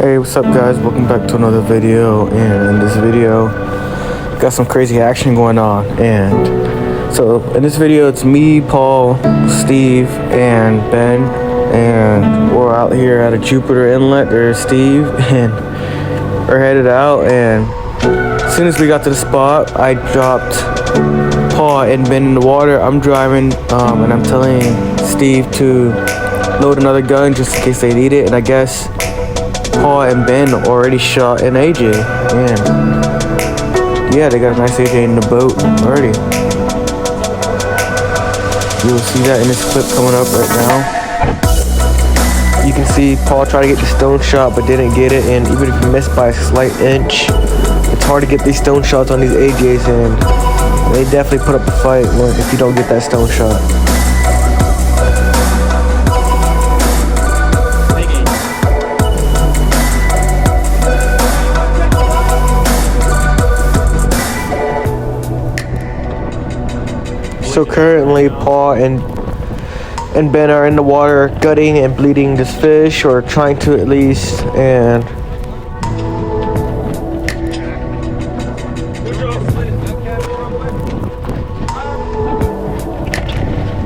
Hey, what's up guys? Welcome back to another video, and in this video got some crazy action going on. And so in this video it's me, Paul, Steve, and Ben, and we're out here at a Jupiter Inlet. There's Steve, and we're headed out. And as soon as we got to the spot, I dropped Paul and Ben in the water. I'm driving, and I'm telling Steve to load another gun just in case they need it. And I guess Paul and Ben already shot an AJ, and yeah, they got a nice AJ in the boat already. You'll see that in this clip coming up right now. You can see Paul try to get the stone shot but didn't get it, and even if you miss by a slight inch, it's hard to get these stone shots on these AJs, and they definitely put up a fight if you don't get that stone shot. So currently Paul and Ben are in the water gutting and bleeding this fish, or trying to at least, and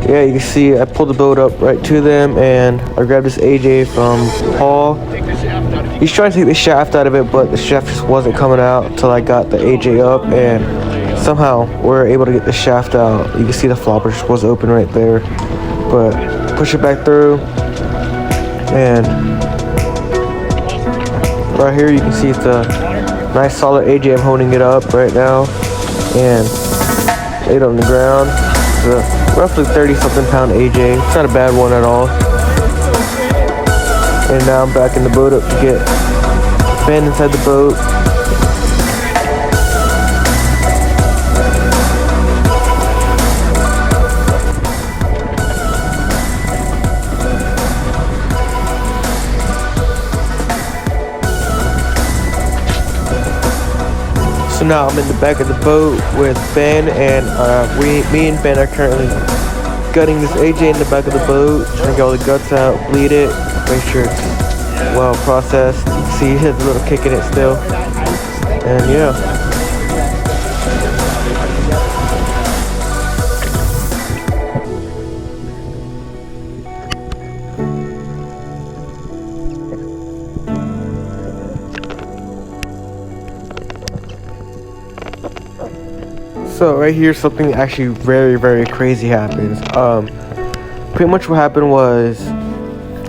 yeah, you can see I pulled the boat up right to them, and I grabbed this AJ from Paul. He's trying to take the shaft out of it, but the shaft just wasn't coming out until I got the AJ up, and somehow we're able to get the shaft out. You can see the flopper just was open right there, but push it back through, and right here you can see it's a nice solid AJ. I'm holding it up right now and laid on the ground. It's a roughly 30-something pound AJ. It's not a bad one at all. And now I'm back in the boat up to get Ben inside the boat. So now I'm in the back of the boat with Ben, and me and Ben are currently gutting this AJ in the back of the boat, trying to get all the guts out, bleed it, make sure it's well processed. You can see it has a little kick in it still, and yeah. So right here, something actually very crazy happens. Pretty much what happened was,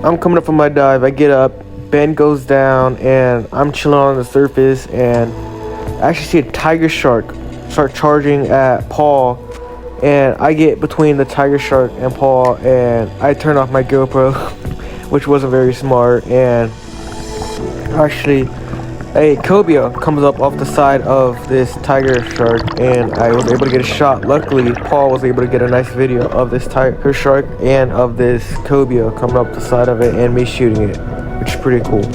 I'm coming up from my dive, I get up, Ben goes down, and I'm chilling on the surface, and I actually see a tiger shark start charging at Paul, and I get between the tiger shark and Paul, and I turn off my GoPro, which wasn't very smart, and actually a Cobia comes up off the side of this tiger shark, and I was able to get a shot. Luckily, Paul was able to get a nice video of this tiger shark and of this Cobia coming up the side of it and me shooting it, which is pretty cool.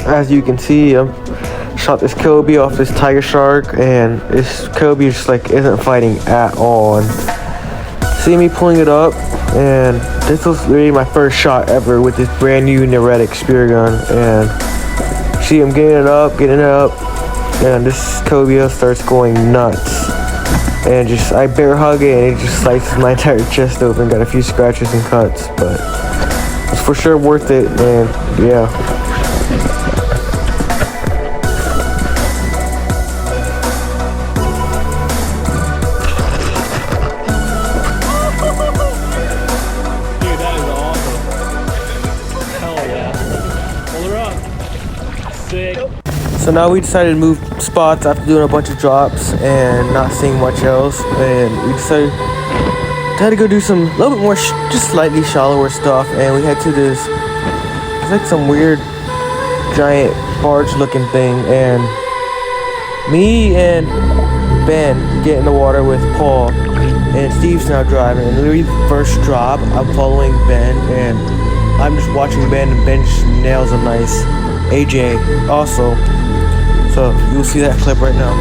As you can see, I shot this Cobia off this tiger shark, and this Cobia just like isn't fighting at all. And see me pulling it up, and this was really my first shot ever with this brand new Neuretic spear gun, and see, I'm getting it up, and this Cobia starts going nuts. And just, I bear hug it, and it just slices my entire chest open. Got a few scratches and cuts, but it's for sure worth it, and yeah. Dude, that is awesome. Hell yeah. Pull her up. Sick. So now we decided to move spots after doing a bunch of drops and not seeing much else, and we decided to go do some a little bit more just slightly shallower stuff. And we head to this, it's like some weird giant barge looking thing, and me and Ben get in the water with Paul, and Steve's now driving, and literally the first drop I'm following Ben, and I'm just watching Ben, and Ben just nails a nice AJ also. So you'll see that clip right now.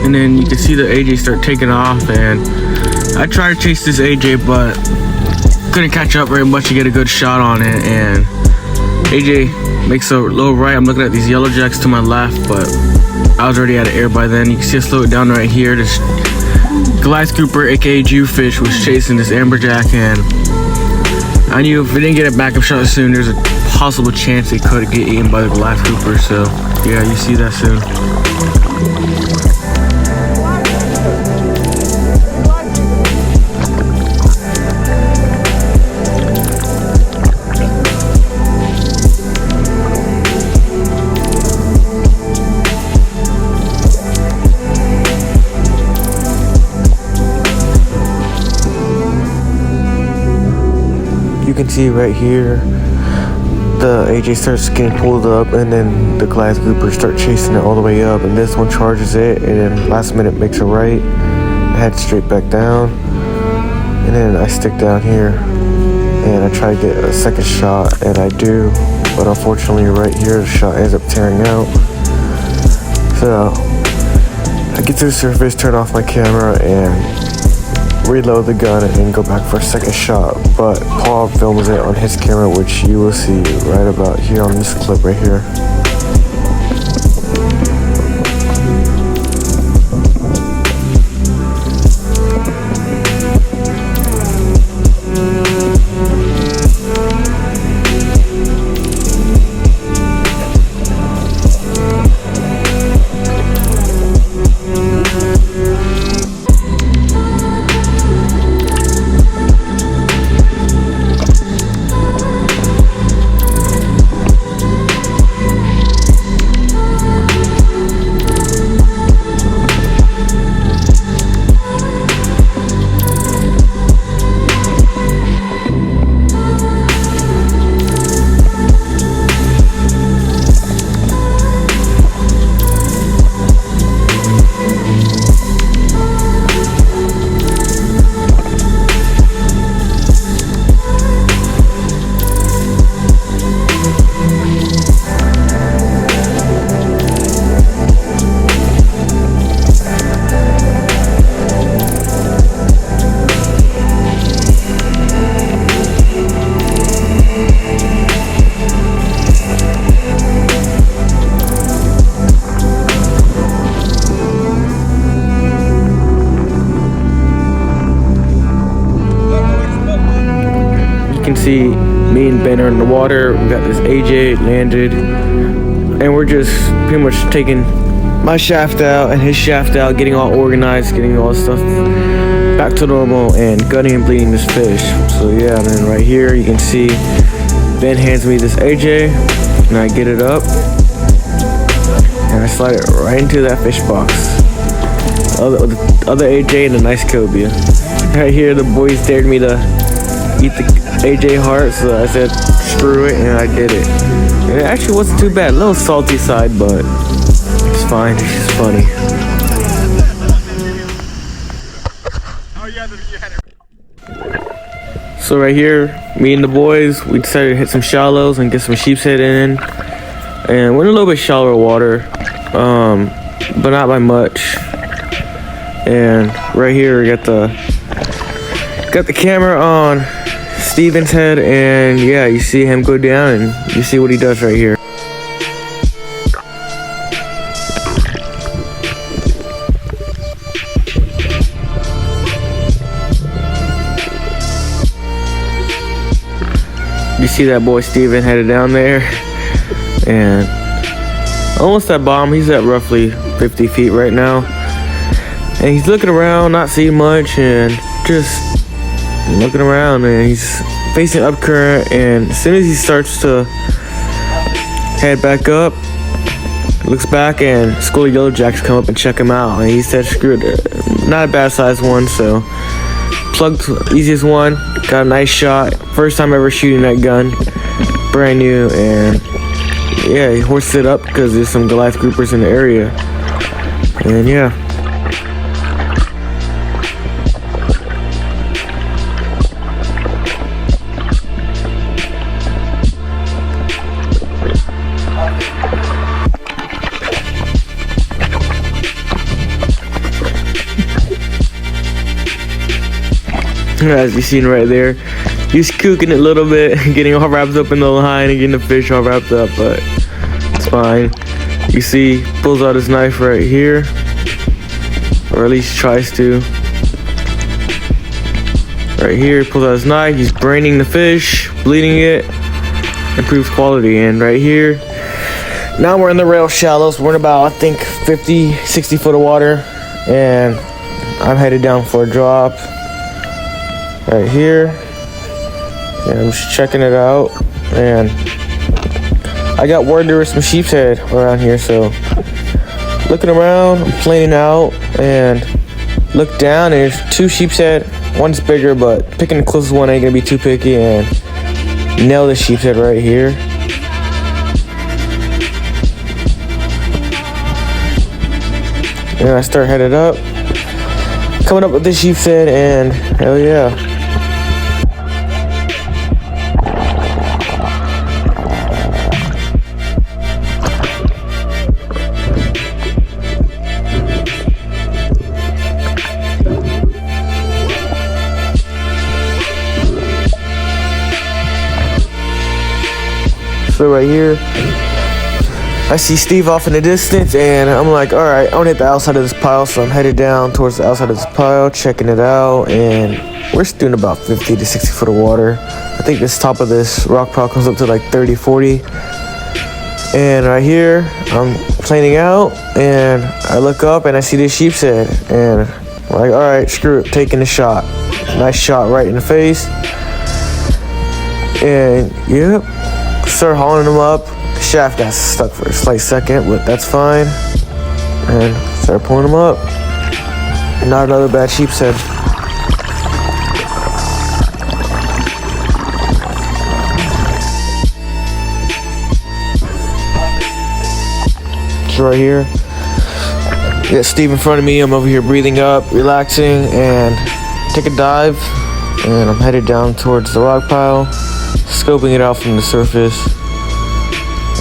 and then you can see the AJ start taking off, and I tried to chase this AJ, but couldn't catch up very much to get a good shot on it. And AJ makes a little right. I'm looking at these yellow jacks to my left, but I was already out of air by then. You can see I slowed it down right here. This Goliath grouper, aka Jewfish, was chasing this amberjack, and I knew if we didn't get a backup shot soon, there's a possible chance it could get eaten by the Goliath grouper. So yeah, you see that soon. You can see right here, the AJ starts getting pulled up, and then the Goliath grouper start chasing it all the way up, and this one charges it, and then last minute makes a right, head straight back down, and then I stick down here, and I try to get a second shot, and I do, but unfortunately right here, the shot ends up tearing out. So I get to the surface, turn off my camera, and reload the gun and go back for a second shot, but Paul films it on his camera, which you will see right about here on this clip right here. You can see me and Ben are in the water. We got this AJ landed, and we're just pretty much taking my shaft out and his shaft out, getting all organized, getting all this stuff back to normal, and gutting and bleeding this fish. So yeah, and then right here you can see Ben hands me this AJ, and I get it up, and I slide it right into that fish box. Other AJ and a nice cobia. Right here, the boys dared me to eat the AJ heart, so I said screw it, and I did it. And it actually wasn't too bad, a little salty side, but it's fine, it's just funny. So right here, me and the boys, we decided to hit some shallows and get some sheep's head in, and we're in a little bit shallower water, but not by much. And right here, we got the camera on Steven's head, and yeah, you see him go down, and you see what he does right here. You see that boy Steven headed down there, and almost at bottom. He's at roughly 50 feet right now, and he's looking around, not seeing much, and just looking around, and he's facing up current, and as soon as he starts to head back up, looks back, and a school of yellow jacks come up and check him out, and he said screw it, not a bad sized one, so plugged easiest one, got a nice shot, first time ever shooting that gun, brand new, and yeah, he horsed it up because there's some Goliath groupers in the area, and yeah. as you seen right there. He's kooking it a little bit, getting all wrapped up in the line and getting the fish all wrapped up, but it's fine. You see, pulls out his knife right here, or at least tries to. Right here, he pulls out his knife, he's braining the fish, bleeding it, improves quality. And right here, now we're in the rail shallows. We're in about, I think, 50, 60 foot of water, and I'm headed down for a drop right here. And I'm just checking it out, and I got word there was some sheep's head around here, so looking around, I'm planing out, and look down, and there's 2 sheep's head. One's bigger, but picking the closest one ain't gonna be too picky, and nail the sheep's head right here. And I start headed up, coming up with the sheep's head, and hell yeah. So right here, I see Steve off in the distance, and I'm like, all right, I want to hit the outside of this pile, so I'm headed down towards the outside of this pile, checking it out, and we're doing about 50 to 60 foot of water. I think this top of this rock pile comes up to like 30, 40. And right here, I'm planing out, and I look up, and I see this sheep's head, and I'm like, all right, screw it, taking the shot. Nice shot right in the face. And, yep. Start hauling them up. The shaft got stuck for a slight second, but that's fine. And start pulling them up. Not another bad sheep's head. It's right here. Got Steve in front of me. I'm over here breathing up, relaxing, and take a dive. And I'm headed down towards the rock pile, scoping it out from the surface,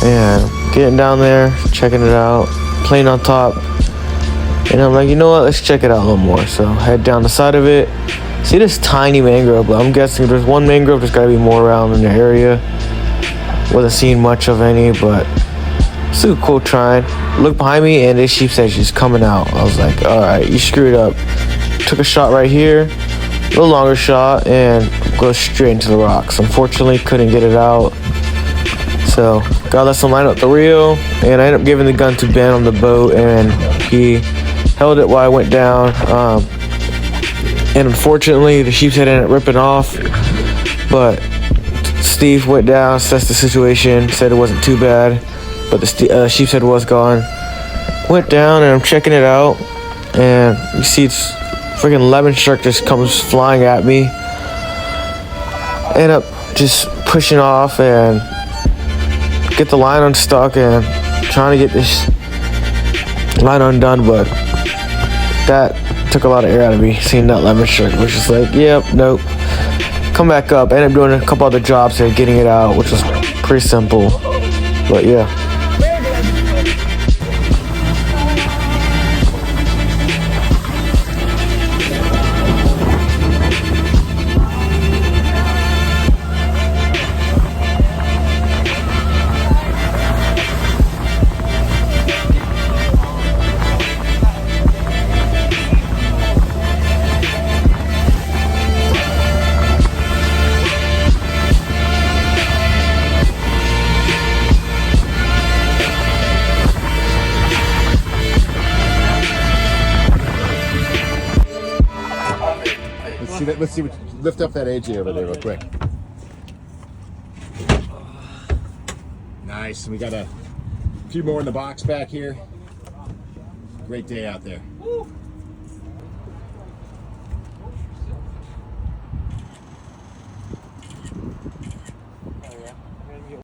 and getting down there, checking it out, playing on top, and I'm like, you know what, let's check it out a little more. So head down the side of it, see this tiny mangrove, but I'm guessing if there's one mangrove, there's gotta be more around in the area. Wasn't seeing much of any, but super cool trying. Look behind me, and this sheep's head just coming out. I was like, all right, you screwed up. Took a shot right here, a little longer shot, and goes straight into the rocks. Unfortunately, couldn't get it out, so gotta let some line up the reel, and I ended up giving the gun to Ben on the boat, and he held it while I went down. And unfortunately, the sheep's head ended up ripping off, but Steve went down, assessed the situation, said it wasn't too bad, but the sheep's head was gone. Went down, and I'm checking it out, and you see it's freaking lemon shark just comes flying at me. End up just pushing off and get the line unstuck and trying to get this line undone, but that took a lot of air out of me. Seeing that lemon shark was just like, yep, nope. Come back up. Ended up doing a couple other jobs there, getting it out, which was pretty simple, but yeah. Let's see what. Lift up that AJ over there real quick. Nice. We got a few more in the box back here. Great day out there. Woo.